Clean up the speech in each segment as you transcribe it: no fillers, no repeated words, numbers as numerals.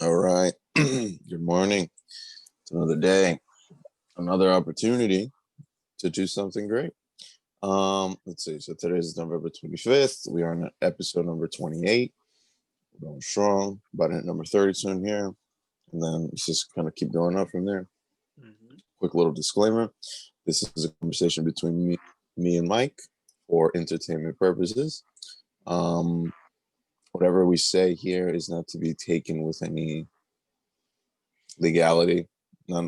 All right. Good morning. It's another day, another opportunity to do something great. Let's see. So today is November 25th. We are on episode number 28. We're going strong. About to hit number 30 soon here. And then let's just kind of keep going up from there. Mm-hmm. Quick little disclaimer. This is a conversation between me and Mike for entertainment purposes. Um, Whatever we say here is not to be taken with any legality.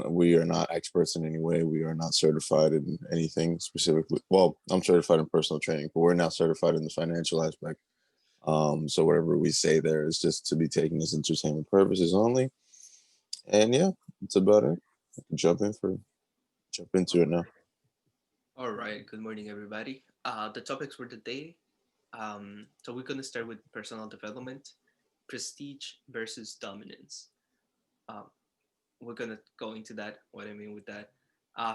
We are not experts in any way. We are not certified in anything specifically. Well, I'm certified in personal training, but we're not certified in the financial aspect. So whatever we say there is just to be taken as entertainment purposes only. And yeah, that's about it. I can jump into it now. All right. Good morning, everybody. The topics for the day. So we're gonna start with personal development, prestige versus dominance. Um, we're gonna go into that. What I mean with that,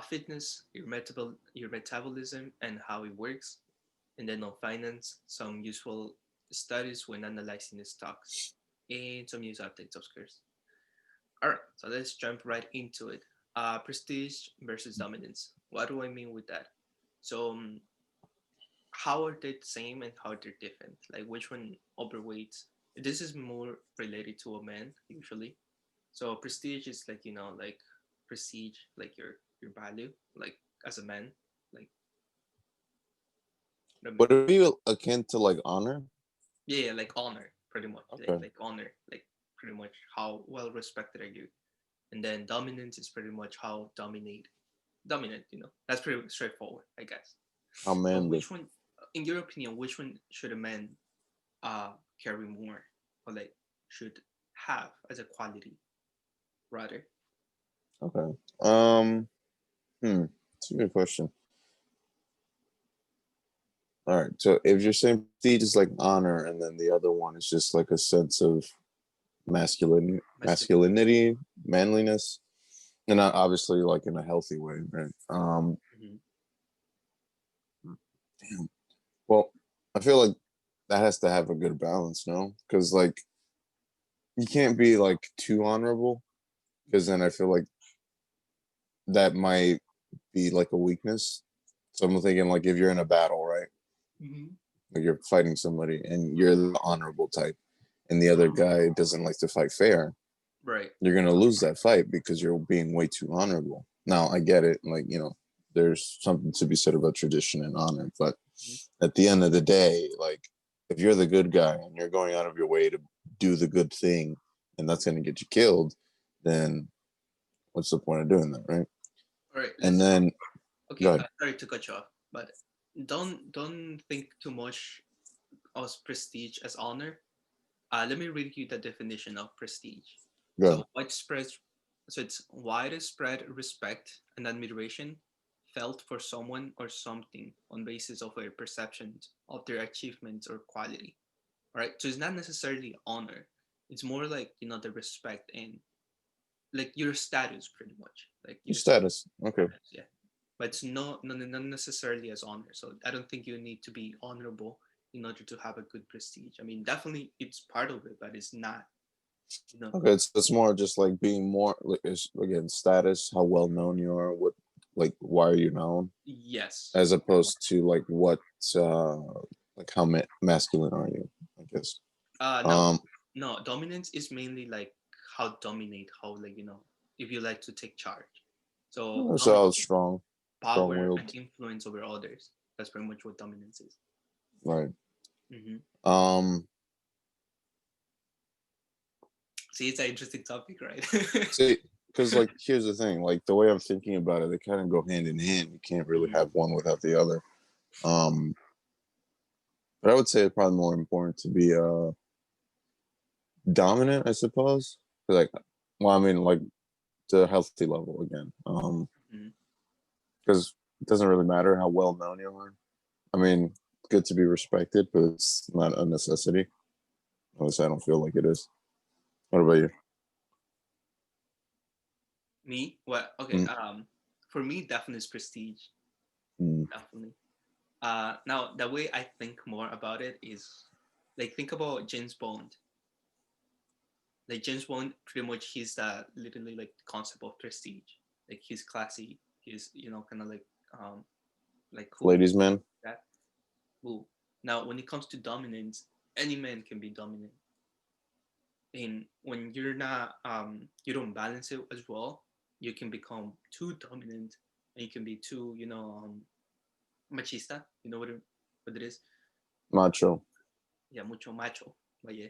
fitness, your metabolism, and how it works, and then on finance, some useful studies when analyzing the stocks, and some news updates, of course. All right. So let's jump right into it. Prestige versus dominance. What do I mean with that? So how are they the same and how they're different? Like which one overweights? This is more related to a man usually. So prestige is like like prestige, like your value, like as a man, like Would it be akin to like honor? yeah, like honor, pretty much, Okay. like honor, like pretty much how well respected are you? And then dominance is pretty much how dominant. That's pretty straightforward, I guess. How But manly. which one, in your opinion, which one should a man carry more, or like should have as a quality rather? Okay. It's a good question. All right. So if you're saying prestige is like honor, and then the other one is just like a sense of Masculine. masculinity, manliness, and not obviously like in a healthy way, right? Mm-hmm. Damn. Well, I feel like that has to have a good balance, no? Because like you can't be like too honorable, because then I feel like that might be like a weakness. So I'm thinking like if you're in a battle, right? Mm-hmm. Like you're fighting somebody and you're the honorable type, and the other guy doesn't like to fight fair, Right. you're gonna lose that fight because you're being way too honorable. Now I get it, like there's something to be said about tradition and honor, but Mm-hmm. at the end of the day, like if you're the good guy and you're going out of your way to do the good thing, and that's gonna get you killed, then what's the point of doing that, right? All right. And Let's talk. then go Okay. ahead. Sorry to cut you off, but don't think too much of prestige as honor. Let me read you the definition of prestige. Go So ahead. widespread, so it's widespread respect and admiration felt for someone or something on basis of their perceptions of their achievements or quality. All right. So it's not necessarily honor. It's more like the respect and like your status, pretty much like Your your status. Okay. status. Yeah. But it's not necessarily as honor. So I don't think you need to be honorable in order to have a good prestige. I mean, definitely it's part of it, but it's not. You know, Okay, it's more just like being more like again status, how well known you are, what like why are you known, yes, as pretty much. opposed to like what uh like how masculine are you, I guess. No, Um, no. Dominance is mainly like how dominate, how like if you like to take charge. So so dominance, strong, power and willed, influence over others. That's pretty much what dominance is. right? Hmm. Um, See, it's an interesting topic, right? See, because like here's the thing, like the way I'm thinking about it, they kind of go hand in hand. You can't really Hmm. have one without the other. Um, but I would say it's probably more important to be dominant, I suppose. Like, well, I mean, like to a healthy level again. Hmm. Because it doesn't really matter how well known you are. I mean, it's good to be respected, but it's not a necessity. At least I don't feel like it is. What about you? Me? Well, okay. Mm, For me, definitely is prestige. mm, Definitely. Now the way I think more about it is like think about James Bond. Like James Bond, pretty much he's that literally like the concept of prestige. Like he's classy. He's kind of like cool. Ladies man. That cool. Now when it comes to dominance, any man can be dominant. And when you're not you don't balance it as well, you can become too dominant, and you can be too machista. You know what it is? Macho. Yeah, mucho macho. But yeah.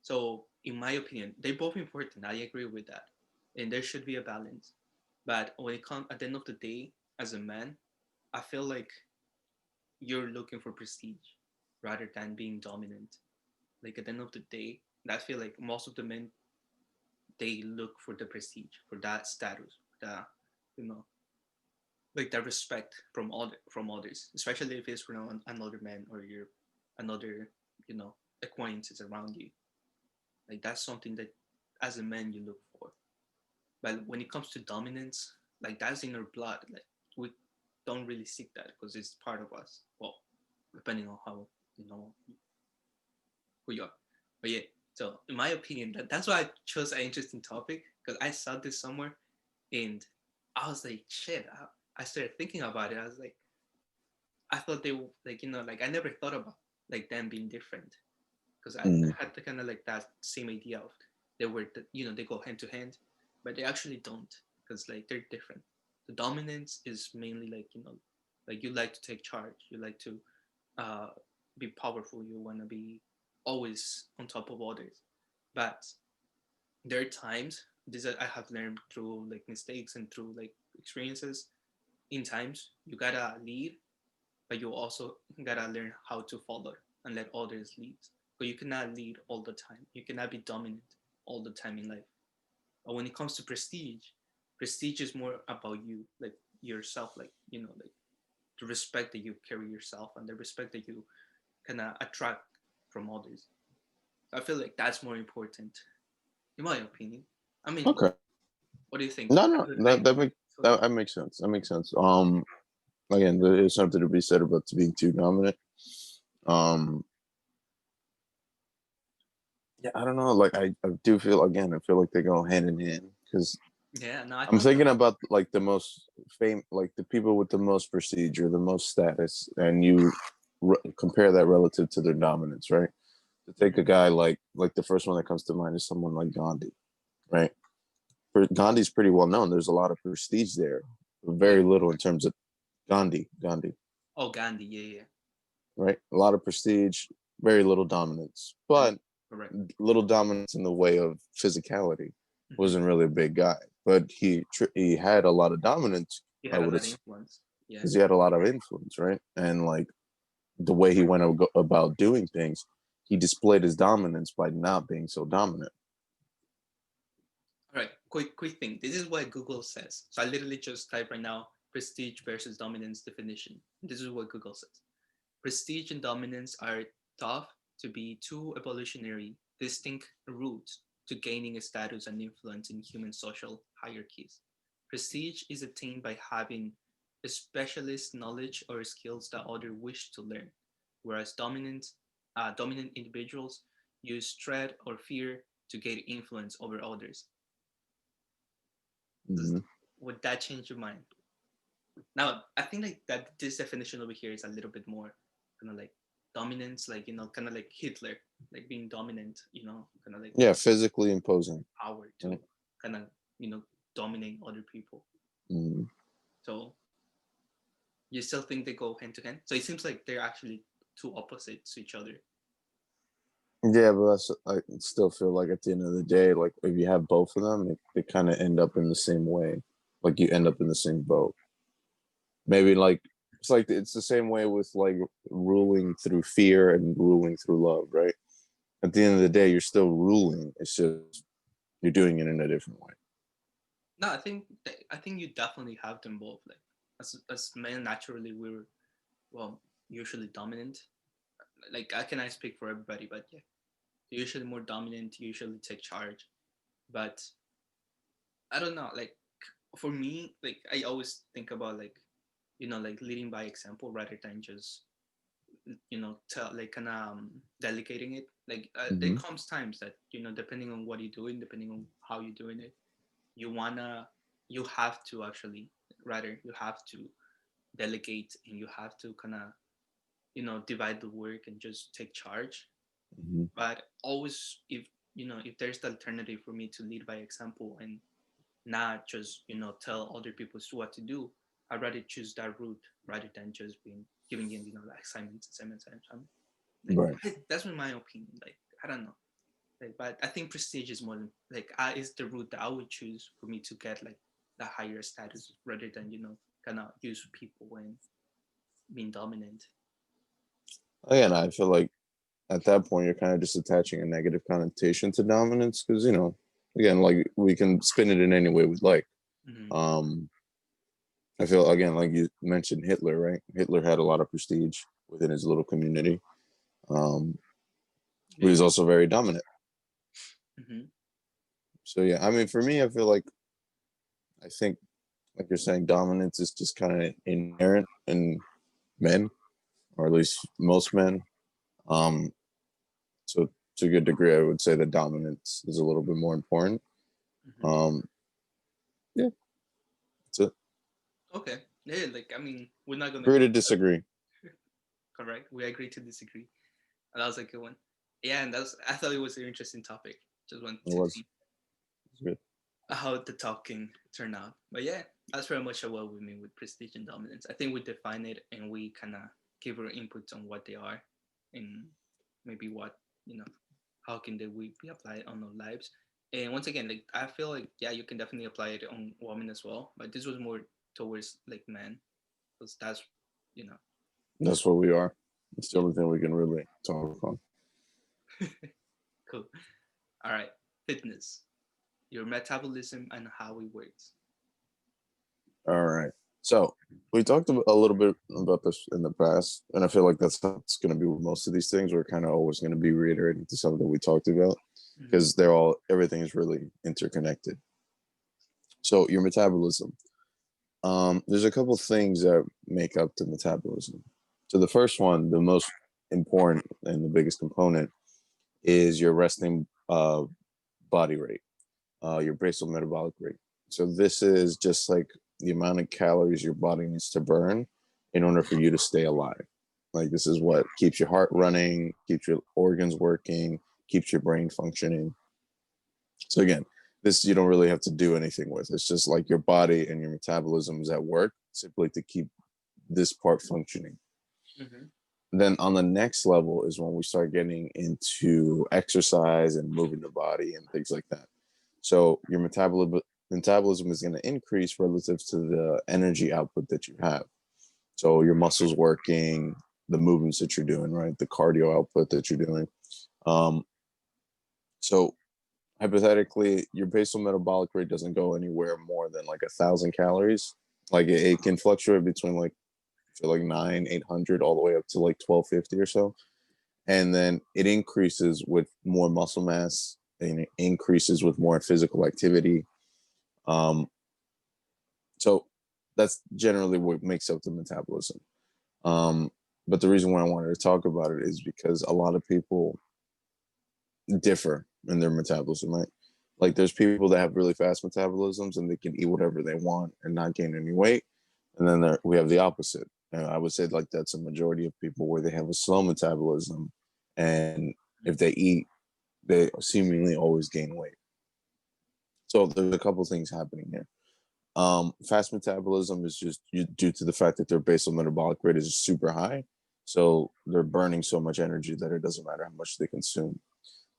So in my opinion, they're both important. I agree with that, and there should be a balance. But when it comes at the end of the day, as a man, I feel like you're looking for prestige rather than being dominant. Like at the end of the day, I feel like most of the men, they look for the prestige, for that status, the you know, like that respect from others, especially if it's from another man or your another you know acquaintances around you. Like that's something that as a man you look for. But when it comes to dominance, like that's in our blood. Like we don't really seek that because it's part of us. Well, depending on how you know who you are. But yeah, so in my opinion, that's why I chose an interesting topic because I saw this somewhere and I was like, shit. I started thinking about it. I was like, I thought they like like I never thought about like them being different because I Mm. had the kind of like that same idea of they were they go hand to hand, but they actually don't because like they're different. The dominance is mainly like like you like to take charge, you like to uh, be powerful, you want to be always on top of others, but there are times this I have learned through like mistakes and through like experiences. In times you gotta lead, but you also gotta learn how to follow and let others lead. But you cannot lead all the time. You cannot be dominant all the time in life. But when it comes to prestige, prestige is more about you, like yourself, like like the respect that you carry yourself and the respect that you can attract from others. I feel like that's more important, in my opinion. I mean, Okay. what do you think? No, no, I that makes so that makes sense. That makes sense. Again, there is something to be said about being too dominant. Um, yeah, I don't know. Like, I do feel again. I feel like they go hand in hand because yeah, no, I I'm thought so. thinking about like the most fame, like the people with the most prestige or the most status, and you compare that relative to their dominance, right? To take a Mhm. guy like the first one that comes to mind is someone like Gandhi, right? Gandhi's pretty well known. There's a lot of prestige there, Wait, very little in terms of Gandhi, oh Gandhi, yeah, yeah, right? A lot of prestige, very little dominance, hmm but correct. little dominance in the way of physicality. Hmm Wasn't really a big guy, but he had a lot of dominance. He I had a would lot of assume influence. Yeah. because he had a lot of influence, right? And like the way he went about doing things, he displayed his dominance by not being so dominant. All right, quick thing. This is what Google says. So I literally just type right now prestige versus dominance definition. This is what Google says. Prestige and dominance are thought to be two evolutionary, distinct routes to gaining a status and influence in human social hierarchies. Prestige is attained by having a specialist knowledge or skills that others wish to learn, whereas dominant individuals use dread or fear to gain influence over others. Does Mm-hmm. would that change your mind? Now, I think like that this definition over here is a little bit more kind of like dominance, like kind of like Hitler, like being dominant, kind of like Yeah, physically imposing. power to Right? kind of dominate other people. Mm-hmm. So you still think they go hand to hand? So it seems like they're actually two opposites to each other. Yeah, but I still feel like at the end of the day, like if you have both of them, they kind of end up in the same way. Like you end up in the same boat. Maybe like it's the same way with like ruling through fear and ruling through love, right? At the end of the day, you're still ruling. It's just you're doing it in a different way. No, I think you definitely have them both. Like as men, naturally we're well usually dominant. Like I cannot speak for everybody, but yeah, usually more dominant, usually take charge. But I don't know, like for me, like I always think about like like leading by example rather than just tell like kind of delegating it. Like there Hmm. comes times that depending on what you're doing, depending on how you're doing it, you wanna you have to actually rather you have to delegate, and you have to kind of divide the work and just take charge. Hmm. But always, if there's the alternative for me to lead by example and not just tell other people what to do, I'd rather choose that route rather than just being giving them like assignments. Like Right. that's my opinion. Like I don't know. Like, but I think prestige is more like is the route that I would choose for me to get like the higher status rather than kind of use people and being dominant. Again, I feel like at that point you're kind of just attaching a negative connotation to dominance because again, like we can spin it in any way we like. Mm-hmm. Um, I feel again like you mentioned Hitler, right? Hitler had a lot of prestige within his little community, um, but Yeah. he's also very dominant. Mm-hmm. So yeah, I mean, for me, I feel like I think like you're saying, dominance is just kind of inherent in men, or at least most men. Um, so to a good degree, I would say that dominance is a little bit more important. Mm-hmm. Um, yeah, that's it. Okay. Yeah. Like I mean, we're not gonna Agree go to disagree. correct. We agree to disagree. And that was a good one. Yeah, and I thought it was an interesting topic. Just wanted It to was, see it was good. how the talking turned out. But yeah, that's very much what we mean with prestige and dominance. I think we define it and we kind of give our inputs on what they are and maybe what, how can they we be applied on our lives. And once again, like I feel like yeah, you can definitely apply it on women as well. But this was more towards like men because that's you know That's what we are. It's the yeah. only thing we can really talk on. Cool. All right, fitness, your metabolism and how it works. All right. So we talked a little bit about this in the past, and I feel like that's how it's going to be with most of these things. We're kind of always going to be reiterating to something we talked about Mm-hmm. because everything is really interconnected. So your metabolism. There's a couple things that make up the metabolism. So the first one, the most important and the biggest component, is your resting body rate, your basal metabolic rate. So this is just like the amount of calories your body needs to burn in order for you to stay alive. Like this is what keeps your heart running, keeps your organs working, keeps your brain functioning. So again, this you don't really have to do anything with. It's just like your body and your metabolism is at work simply to keep this part functioning. Mm-hmm. Then on the next level is when we start getting into exercise and moving the body and things like that. So your metabolism is going to increase relative to the energy output that you have. So your muscles working, the movements that you're doing, right? The cardio output that you're doing. Um, so hypothetically, your basal metabolic rate doesn't go anywhere more than like 1,000 calories. Like it can fluctuate between like I feel like 800 all the way up to like 1250 or so, and then it increases with more muscle mass and it increases with more physical activity. Um, so that's generally what makes up the metabolism. Um, but the reason why I wanted to talk about it is because a lot of people differ in their metabolism, right? Like there's people that have really fast metabolisms and they can eat whatever they want and not gain any weight. And then we have the opposite. And I would say like that's a majority of people where they have a slow metabolism. And if they eat, they seemingly always gain weight. So there's a couple things happening here. Fast metabolism is just due to the fact that their basal metabolic rate is super high. So they're burning so much energy that it doesn't matter how much they consume.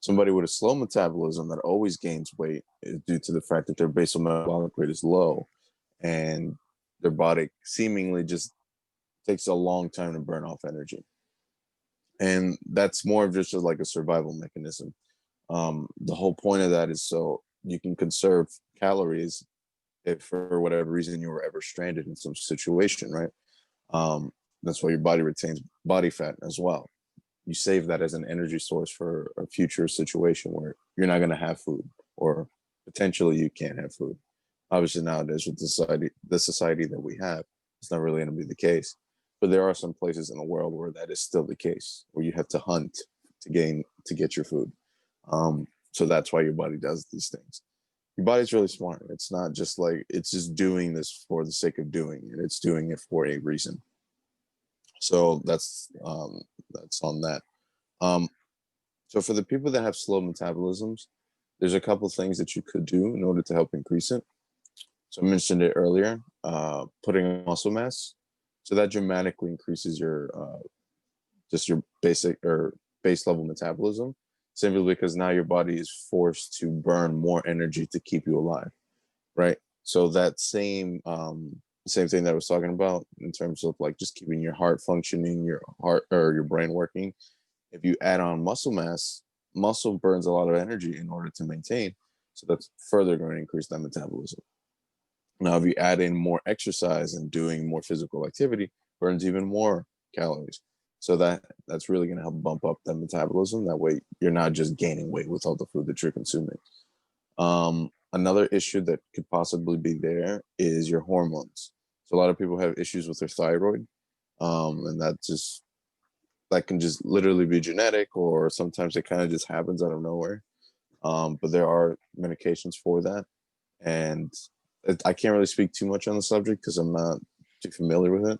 Somebody with a slow metabolism that always gains weight is due to the fact that their basal metabolic rate is low and their body seemingly just takes a long time to burn off energy. And that's more of just like a survival mechanism. The whole point of that is so you can conserve calories if for whatever reason you were ever stranded in some situation, right? Um, that's why your body retains body fat as well. You save that as an energy source for a future situation where you're not going to have food or potentially you can't have food. Obviously nowadays with the society that we have, it's not really going to be the case. but there are some places in the world where that is still the case, where you have to hunt to get your food. So that's why your body does these things. Your body's really smart. It's not just like it's just doing this for the sake of doing it. It's doing it for a reason. So that's on that. Um, so for the people that have slow metabolisms, there's a couple things that you could do in order to help increase it. So I mentioned it earlier, putting on muscle mass. So that dramatically increases your just your basic or base level metabolism, simply because now your body is forced to burn more energy to keep you alive, right? So that same thing that I was talking about in terms of like just keeping your heart functioning, your heart or your brain working. If you add on muscle mass, muscle burns a lot of energy in order to maintain. So that's further going to increase that metabolism. Now, if you add in more exercise and doing more physical activity, burns even more calories. So that's really going to help bump up that metabolism. That way, you're not just gaining weight with all the food that you're consuming. Another issue that could possibly be there is your hormones. So a lot of people have issues with their thyroid, and that can just literally be genetic, or sometimes it kind of just happens out of nowhere. But there are medications for that, and I can't really speak too much on the subject because I'm not too familiar with it.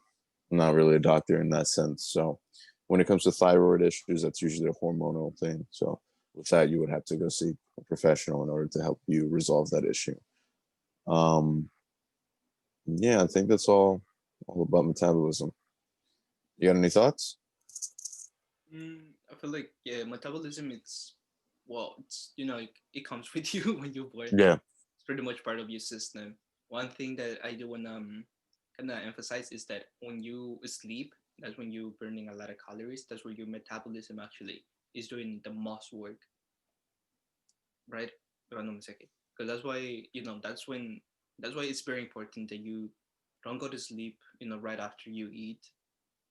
I'm not really a doctor in that sense. So when it comes to thyroid issues, that's usually a hormonal thing. So with that, you would have to go see a professional in order to help you resolve that issue. Um, yeah, I think that's all about metabolism. You got any thoughts? I feel like yeah, metabolism. It's well, it's it comes with you when you're born. Yeah. It's pretty much part of your system. One thing that I do want to kind of emphasize is that when you sleep, that's when you're burning a lot of calories. That's where your metabolism actually is doing the most work, right? If I'm not mistaken, because that's why that's why it's very important that you don't go to sleep, right after you eat,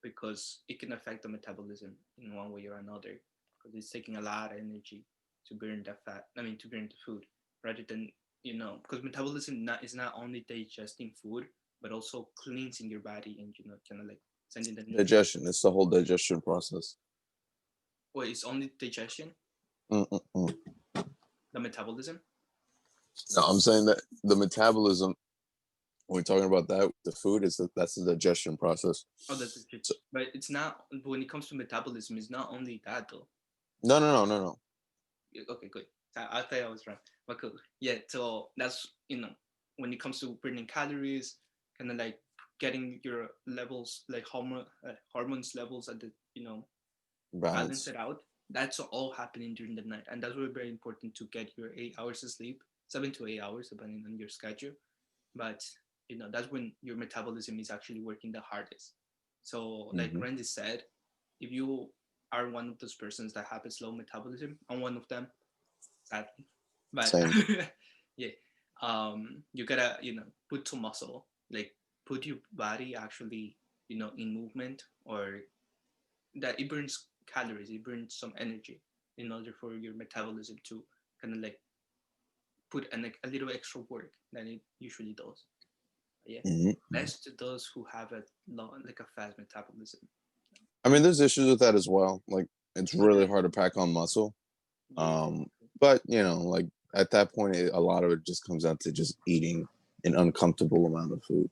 because it can affect the metabolism in one way or another. Because it's taking a lot of energy to burn the fat. I mean, to burn the food, rather than because metabolism is not only digesting food, but also cleansing your body and kind of like sending the nutrients. Digestion. It's the whole digestion process. Well, it's only digestion, Mm-mm-mm. the metabolism. No, I'm saying that the metabolism, when we're talking about that, the food that's the digestion process. Oh, that's it. So, But it's not when it comes to metabolism. It's not only that though. no. Okay, good. I thought I was wrong, but cool. Yeah, so that's when it comes to burning calories, kind of like getting your levels, like hormones levels at the balance Balance. it out. That's all happening during the night, and that's why very important to get your 8 hours of sleep, 7 to 8 hours, depending on your schedule. But that's when your metabolism is actually working the hardest. So, like Mm-hmm. Randy said, if you are one of those persons that have a slow metabolism, I'm one of them, sadly. But Same. yeah, you gotta put to muscle, like put your body actually in movement, or that it burns calories, it burns some energy in order for your metabolism to kind of like put a little extra work than it usually does. Yeah, Mm-hmm. best to those who have a long, like a fast metabolism. I mean, there's issues with that as well. Like, it's really hard to pack on muscle. Yeah, Um, but like at that point, a lot of it just comes down to just eating an uncomfortable amount of food.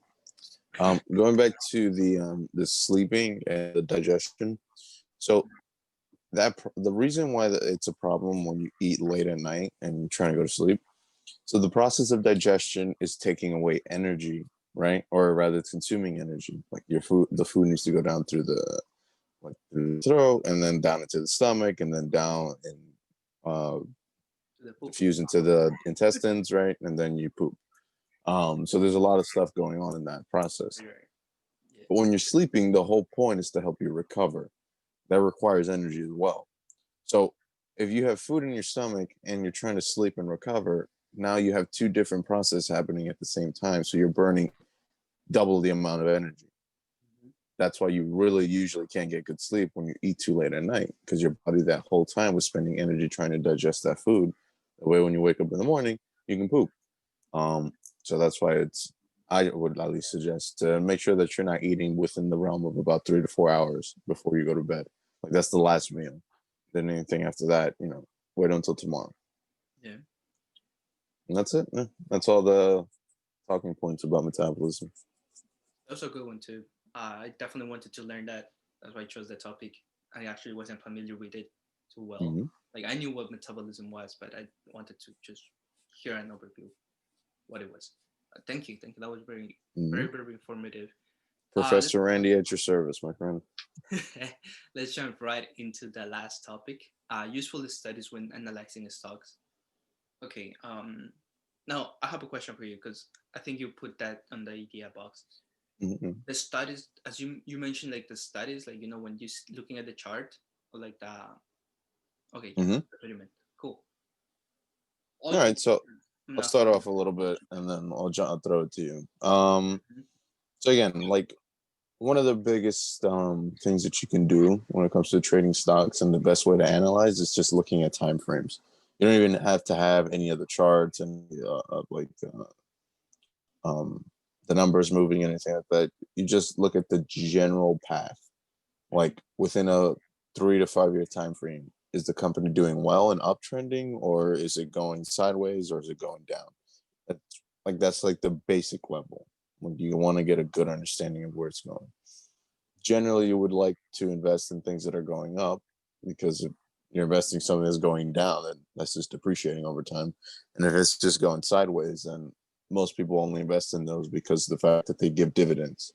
Going back to the sleeping and the digestion. So the reason why it's a problem when you eat late at night and you're trying to go to sleep. So the process of digestion is taking away energy, right? Or rather, it's consuming energy. Like the food needs to go down through through the throat and then down into the stomach and then down and uh, the poop. diffuse into the intestines, right? And then you poop. So there's a lot of stuff going on in that process. Right. Yeah. But when you're sleeping, the whole point is to help you recover. That requires energy as well. So if you have food in your stomach and you're trying to sleep and recover, now you have two different processes happening at the same time. So you're burning double the amount of energy. Mhm. That's why you really usually can't get good sleep when you eat too late at night, because your body that whole time was spending energy trying to digest that food. That way, when you wake up in the morning, you can poop. So that's why I would at least suggest to make sure that you're not eating within the realm of about 3 to 4 hours before you go to bed. Like that's the last meal. Then anything after that, wait until tomorrow. Yeah, And that's it. Yeah. That's all the talking points about metabolism. that was a good one too. I definitely wanted to learn that. That's why I chose the topic. I actually wasn't familiar with it too well. Hmm. Like I knew what metabolism was, but I wanted to just hear an overview what it was. Thank you. That was very, Hmm. very informative. Let's Professor Randy at your service, my friend. let's jump right into the last topic. Useful studies when analyzing stocks. Okay. Now I have a question for you because I think you put that on the idea box. Hmm. The studies, as you mentioned, like the studies, like when you looking at the chart or like the. Okay, yeah, Hmm. that's what you meant. Cool. All All the. right, so I'm I'll not start familiar. off a little bit and then I'll throw it to you. Mhm. So again, like one of the biggest things that you can do when it comes to trading stocks and the best way to analyze is just looking at time frames. You don't even have to have any of the charts and um, the numbers moving, anything like that. You just look at the general path, Mhm. like within a 3 to 5 year time frame. Is the company doing well and uptrending, or is it going sideways, or is it going down? That's like the basic level. When you want to get a good understanding of where it's going. Generally, you would like to invest in things that are going up because if you're investing something that's going down, then that's just depreciating over time. And if it's just going sideways, then most people only invest in those because of the fact that they give dividends,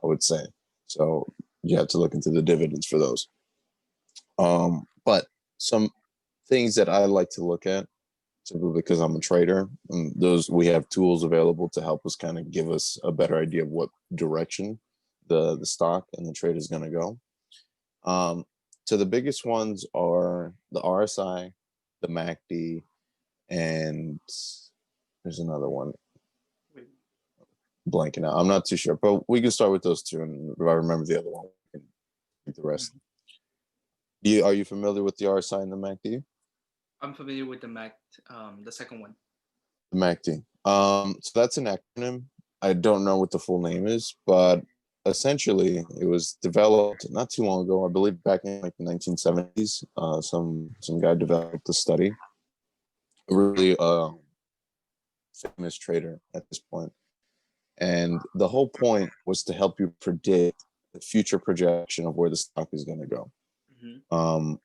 I would say. So you have to look into the dividends for those. But some things that I like to look at, simply because I'm a trader, and those we have tools available to help us kind of give us a better idea of what direction the stock and the trade is going to go. Um, so the biggest ones are the RSI, the MACD, and there's another one Wait. blanking out. I'm not too sure, but we can start with those two, and if I remember the other one, we can take the rest. Mhm. Are you familiar with the RSI and the MACD? I'm familiar with the Mac, the second one. The MACD. So that's an acronym. I don't know what the full name is, but essentially it was developed not too long ago. I believe back in like the 1970s. Some guy developed the study. A really famous trader at this point, and the whole point was to help you predict the future projection of where the stock is going to go. Hmm. Um,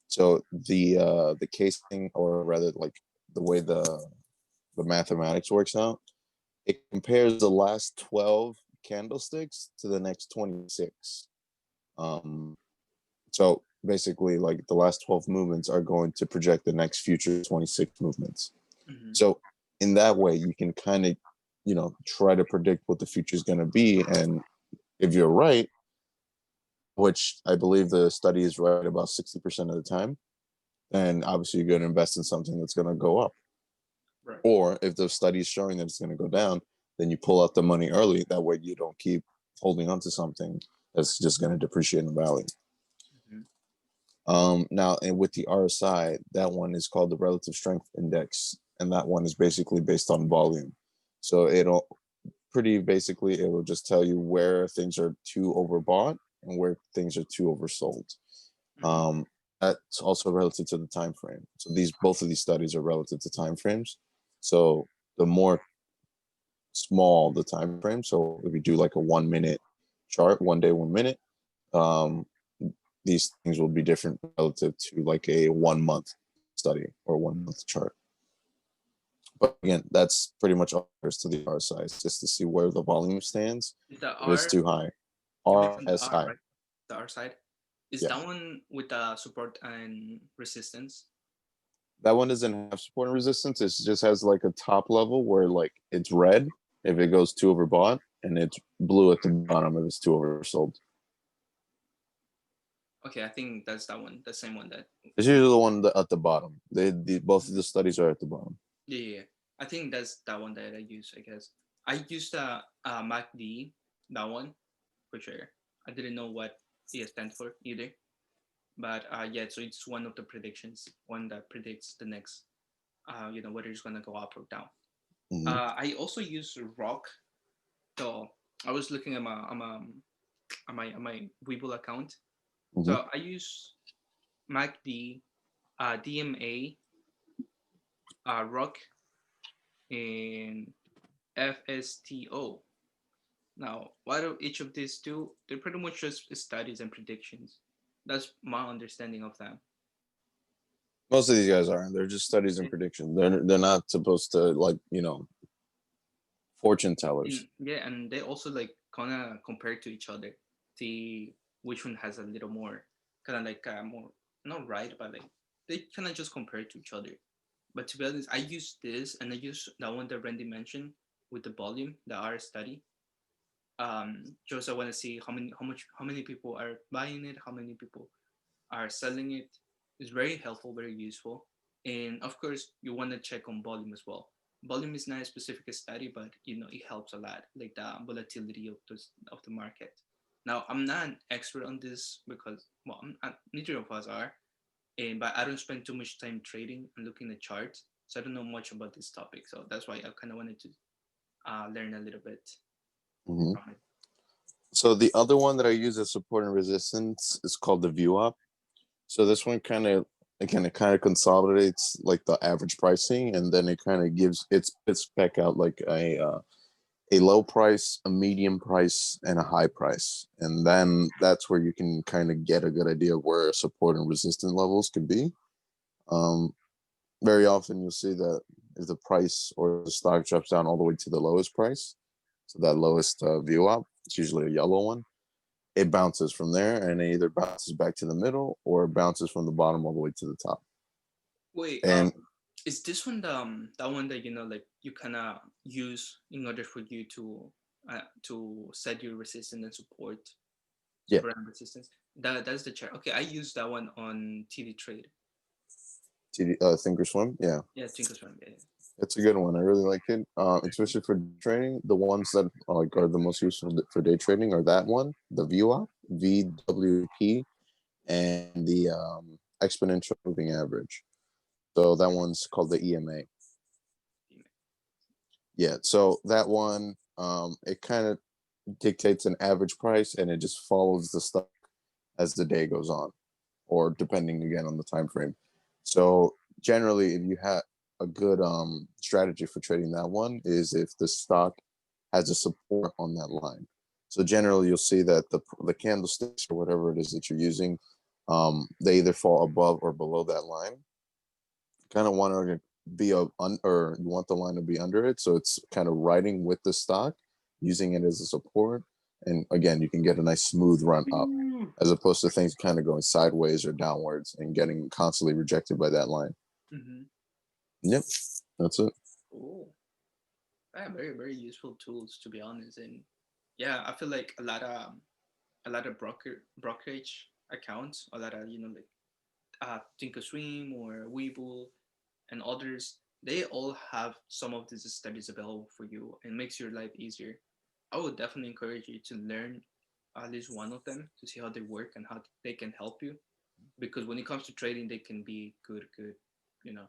so the casing, or rather, like the way the mathematics works out, it compares the last 12 candlesticks to the next 26. Um, so basically, like the last 12 movements are going to project the next future 26 movements. Hmm. So in that way, you can kind of, try to predict what the future is going to be. And if you're right, which I believe the study is right about 60% of the time, then obviously you're going to invest in something that's going to go up. Right. Or if the study is showing that it's going to go down, then you pull out the money early. That way you don't keep holding on to something that's just going to depreciate in value. Hmm. Now, and with the RSI, that one is called the relative strength index, and that one is basically based on volume. So it'll pretty basically it will just tell you where things are too overbought and where things are too oversold. Hmm. Um, that's also relative to the time frame. So these both of these studies are relative to time frames. So the more small the time frame, so if you do like a 1 minute chart, 1 day, 1 minute, um, these things will be different relative to like a 1 month study or 1 month chart. But again, that's pretty much all there is to the RSI, just to see where the volume stands. Is the If it's R? too high, You mentioned the R, RSI. right? The R side. Is Yeah, that one with the support and resistance? that one doesn't have support and resistance. It just has like a top level where like it's red if it goes too overbought, and it's blue at the bottom if it's too oversold. Okay, I think that's that one, the same one that. It's usually the one at the bottom. Both of the studies are at the bottom. Yeah, yeah, yeah. I think that's that one that I use. I guess I used the MACD, that one for sure. I didn't know what it stands for either, but yeah. So it's one of the predictions, one that predicts the next, whether it's gonna go up or down. Hmm. I also use Rock. So I was looking at my Webull account. Hmm. So I use MACD, DMA, Rock, and FSTO. Now, what do each of these do? They're pretty much just studies and predictions. That's my understanding of them. Most of these guys aren't. They're just studies and Okay. predictions. They're not supposed to, like, fortune tellers. Yeah, and they also like kind of compare to each other, see which one has a little more kind of like more not right, but like they kind of just compare to each other. But to be honest, I use this and I use that one that Randy mentioned with the volume, the R study. Just I want to see how many people are buying it, how many people are selling it. It's very helpful, very useful. And of course, you want to check on volume as well. Volume is not a specific study, but it helps a lot, like the volatility of the market. Now, I'm not an expert on this because, well, neither of us are, and but I don't spend too much time trading and looking at charts, so I don't know much about this topic. So that's why I kind of wanted to learn a little bit Hmm. from it. So the other one that I use as support and resistance is called the view up. So this one it kind of consolidates like the average pricing, and then it kind of it's back out like a low price, a medium price, and a high price, and then that's where you can kind of get a good idea of where support and resistance levels could be. Um, Very often you'll see that if the price or the stock drops down all the way to the lowest price, so that lowest view up, it's usually a yellow one, it bounces from there and it either bounces back to the middle or bounces from the bottom all the way to the top. Wait, And is this one that one that like you kind of use in order for you to set your resistance and yeah, support and resistance? That's the chart. Okay, I use that one on TD Trade. Thinkorswim, yeah, Yeah, Thinkorswim. Yeah. it's a good one. I really like it, especially for trading. The ones that are the most useful for day trading are that one, the VWAP, VWP, and the exponential moving average. So that one's called the EMA. Yeah. Yeah, so that one, it kind of dictates an average price, and it just follows the stock as the day goes on, or depending again on the time frame. So generally, if you have a good strategy for trading that one, is if the stock has a support on that line. So generally, you'll see that the candlesticks or whatever it is that you're using, they either fall above or below that line. Kind of want to be or you want the line to be under it, so it's kind of riding with the stock, using it as a support, and again, you can get a nice smooth run up, as opposed to things kind of going sideways or downwards and getting constantly rejected by that line. Mm-hmm. Yep, that's it. Oh, yeah, very very useful tools to be honest. And yeah, I feel like a lot of brokerage accounts, a lot of like Thinkorswim or Webull and others, they all have some of these studies available for you and makes your life easier. I would definitely encourage you to learn at least one of them to see how they work and how they can help you. Because when it comes to trading, they can be good, you know.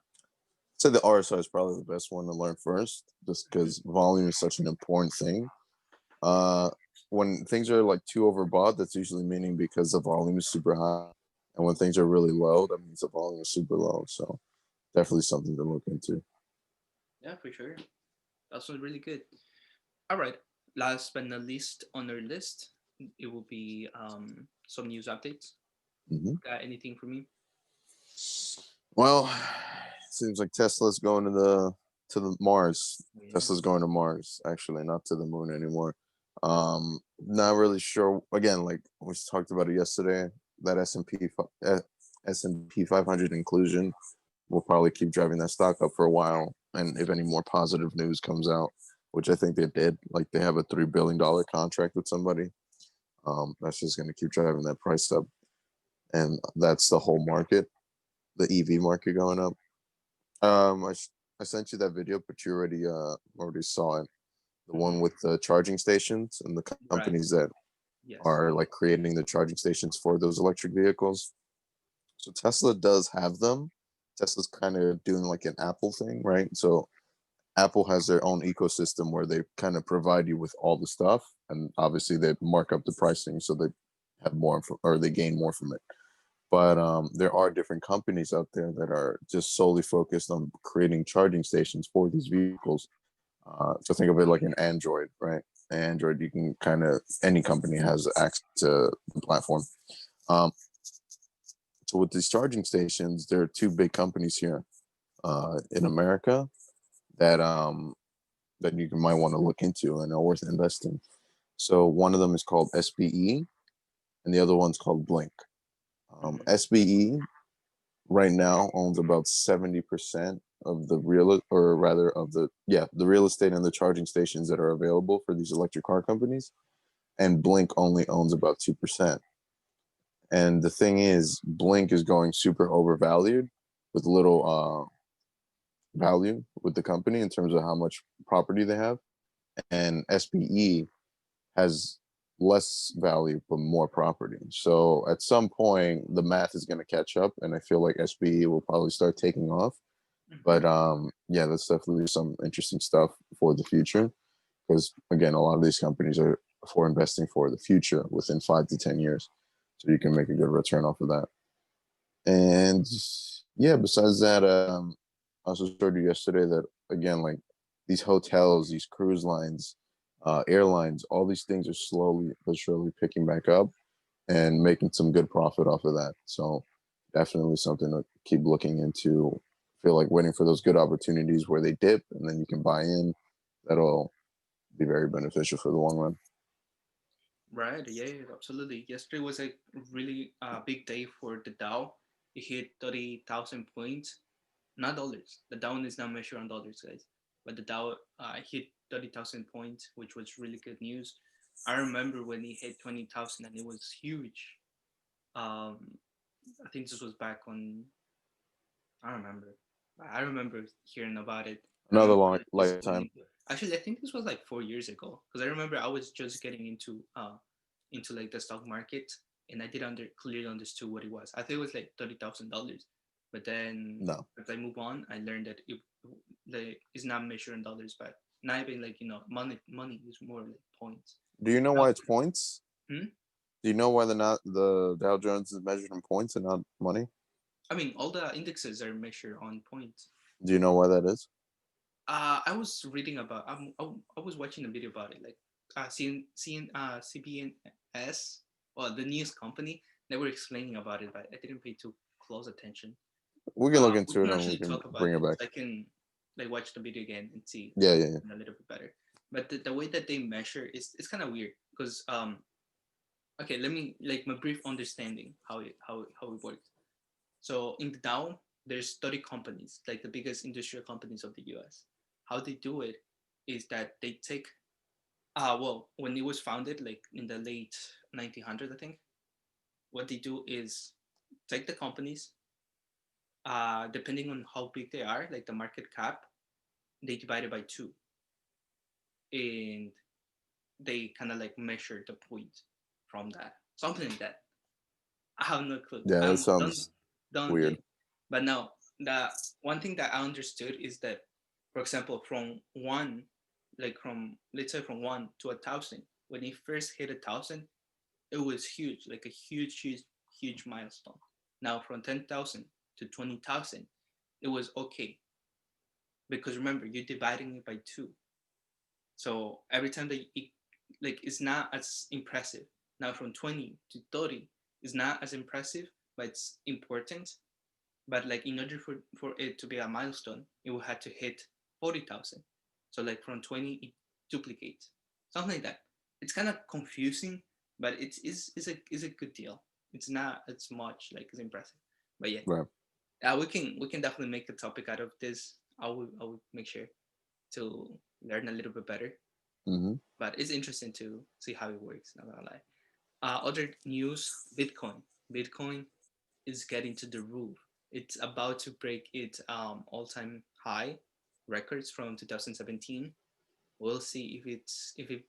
So the RSI is probably the best one to learn first, just Mhm. because volume is such an important thing. Uh, when things are like too overbought, that's usually meaning because the volume is super high, and when things are really low, that means the volume is super low. So definitely something to look into. Yeah, for sure. That sounds really good. All right. Last but not least on our list, it will be some news updates. Hmm. Got anything for me? Well, seems like Tesla's going to the Mars. Yeah. Tesla's going to Mars, actually, not to the moon anymore. Not really sure. Again, like we talked about it yesterday, that S&P 500 inclusion will probably keep driving that stock up for a while. And if any more positive news comes out, which I think they did, like they have a $3 billion contract with somebody, that's just going to keep driving that price up. And that's the whole market, the EV market going up. I sent you that video, but you already saw it. The one Mhm. with the charging stations and the Right. companies that Yes. are like creating the charging stations for those electric vehicles. So Tesla does have them. Tesla's kind of doing like an Apple thing, right? So Apple has their own ecosystem where they kind of provide you with all the stuff, and obviously they mark up the pricing so they have more or they gain more from it. But there are different companies out there that are just solely focused on creating charging stations for these vehicles. So think of it like an Android, right? Android, you can kind of any company has access to the platform. Um, so with these charging stations, there are two big companies here in America that that you might want to look into and are worth investing. So one of them is called SBE, and the other one's called Blink. Mhm. SBE right now owns about 70% of the real, or rather of the real estate and the charging stations that are available for these electric car companies, and Blink only owns about 2%. And the thing is, Blink is going super overvalued with little value with the company in terms of how much property they have, and SBE has less value but more property. So at some point, the math is going to catch up, and I feel like SBE will probably start taking off. But Mhm. yeah, that's definitely some interesting stuff for the future. Because again, a lot of these companies are for investing for the future within 5 to 10 years, so you can make a good return off of that. And yeah, besides that, I also showed you yesterday that again, like these hotels, these cruise lines, airlines, all these things are slowly but surely picking back up and making some good profit off of that. So definitely something to keep looking into. Feel like waiting for those good opportunities where they dip and then you can buy in. That'll be very beneficial for the long run. Right. Yeah, yeah, absolutely. Yesterday was a really big day for the Dow. It hit 30,000 points, not dollars. The Dow is not measured on dollars, guys. But the Dow hit 30,000 points, which was really good news. I remember when it hit 20,000 and it was huge. Um, I think this was back on, I don't remember. I remember hearing about it. I Another remember long just getting lifetime. into it. Actually, I think this was like 4 years ago because I remember I was just getting into like the stock market and I didn't clearly understood what it was. I thought it was like $30,000, but then No. as I move on, I learned that like it's not measured in dollars, but not even like money. Money is more like points. Do you know Now, why it's points? hmm? Do you know why the Dow Jones is measured in points and not money? I mean, all the indexes are measured on points. Do you know why that is? I was reading about. I was watching a video about it, like CBNS, or the news company. They were explaining about it, but I didn't pay too close attention. We can look We into can it and we actually can talk about bring it it. back. So I can like watch the video again and see Yeah, yeah, yeah. a little bit better. But the way that they measure is it's kind of weird because okay, let me like my brief understanding how it works. So in the Dow, there's 30 companies, like the biggest industrial companies of the US. How they do it is that they take, well, when it was founded, like in the late 1900s, I think, what they do is take the companies, depending on how big they are, like the market cap, they divide it by two, and they kind of like measure the point from that, something like that. I have no clue. Yeah, that Don't sounds don't yeah. weird. But now the one thing that I understood is that, for example, from one, like from let's say from 1 to 1,000, when it first hit 1,000, it was huge, like a huge milestone. Now from 10,000 to 20,000, it was okay because remember you're dividing it by two. So every time that it like it's not as impressive. Now from 20 to 30 is not as impressive, but it's important. But like in order for it to be a milestone, it will have to hit 40,000. So like from 20 it duplicates. Something like that. It's kind of confusing, but it's a good deal. It's not as much like it's impressive. But yeah. Right. We can definitely make a topic out of this. I will make sure to learn a little bit better. Mm-hmm. But it's interesting to see how it works. Not gonna lie. Other news: Bitcoin. Bitcoin is getting to the roof. It's about to break its all-time high records from 2017. We'll see What if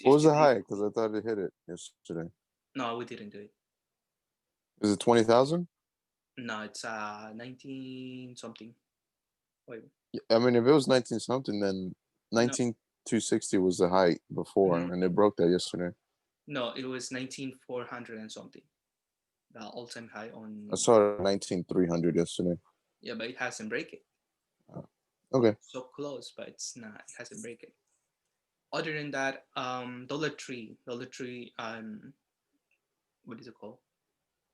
was the today. high? Because I thought it hit it yesterday. No, we didn't do it. Is it 20,000? No, it's 19 something. Wait. I mean, if it was 19 something, then No, 19,260 was the height before, mhm. and it broke that yesterday. No, it was 19,400 and something. The all-time high I on. saw it at 19,300 yesterday. Yeah, but it hasn't break it. Uh, Okay. So close, but it's not. It hasn't break it. Other than that, Dollar Tree, what is it called?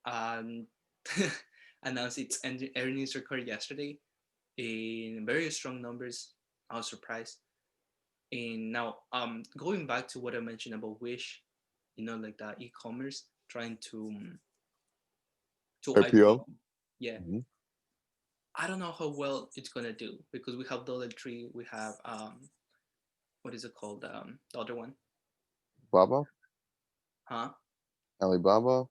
Um, announced its earnings record yesterday in very strong numbers. I was surprised. And now, going back to what I mentioned about Wish, like the e-commerce trying to IPO. IPO. Yeah, Hmm. I don't know how well it's gonna do because we have Dollar Tree, we have what is it called? The other one, Baba, huh? Alibaba,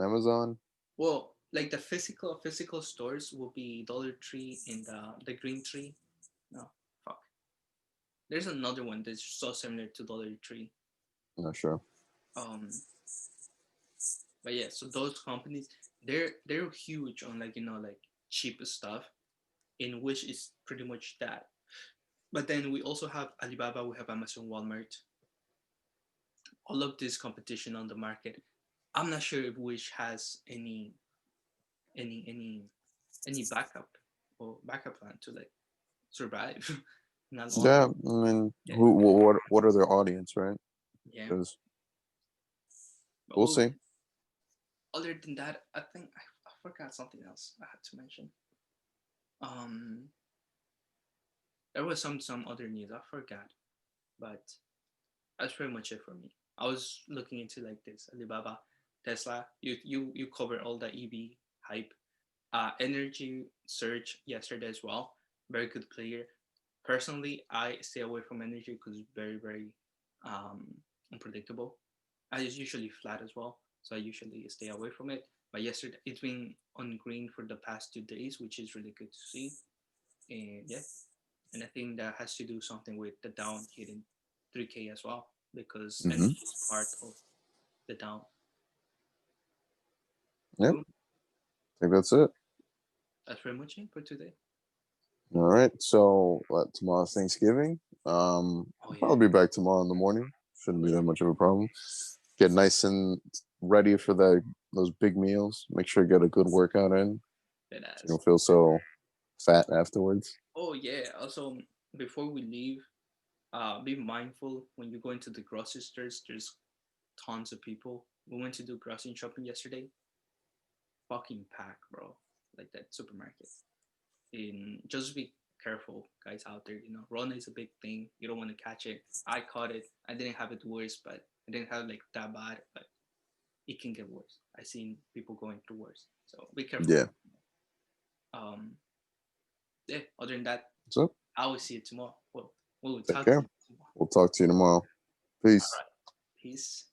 Amazon. Well, like the physical stores will be Dollar Tree and the Green Tree. No, fuck. There's another one that's so similar to Dollar Tree. Not sure. Um, but yeah, so those companies, they're huge on like cheap stuff, in which is pretty much that. But then we also have Alibaba, we have Amazon, Walmart, all of this competition on the market. I'm not sure if Wish has any any any backup plan to like survive in the long Yeah, run. I mean, Yeah, what are their audience, right? yeah. Because But we'll see. other than that, I think I forgot something else I had to mention. Um, there was some other news I forgot, but that's pretty much it for me. I was looking into like this Alibaba, Tesla. You cover all the EV hype. Energy surge yesterday as well. Very good player. Personally, I stay away from energy because it's very um, unpredictable. I is usually flat as well, so I usually stay away from it. But yesterday, it's been on green for the past 2 days, which is really good to see. And yeah, and I think that has to do something with the down hitting 3K as well, because Hmm. energy is part of the down. Yep, Cool. I think that's it. That's pretty much it for today. All right. So tomorrow's Thanksgiving. Oh yeah, I'll be back tomorrow in the morning. Shouldn't be yeah, that much of a problem. Get nice and ready for those big meals. Make sure you get a good workout in, that so you ass. don't feel so fat afterwards. Oh yeah. Also, before we leave, be mindful when you go into the grocery stores. There's tons of people. We went to do grocery shopping yesterday. Fucking pack, bro. Like that supermarket. And just be careful, guys out there. Rona is a big thing. You don't want to catch it. I caught it. I didn't have it worse, but I didn't have like that bad. But it can get worse. I've seen people going through worse. So be careful. Yeah. Um, yeah. Other than that, So I will see you tomorrow. Well, we'll take talk to care. you tomorrow. We'll talk to you tomorrow. All Peace. right. Peace.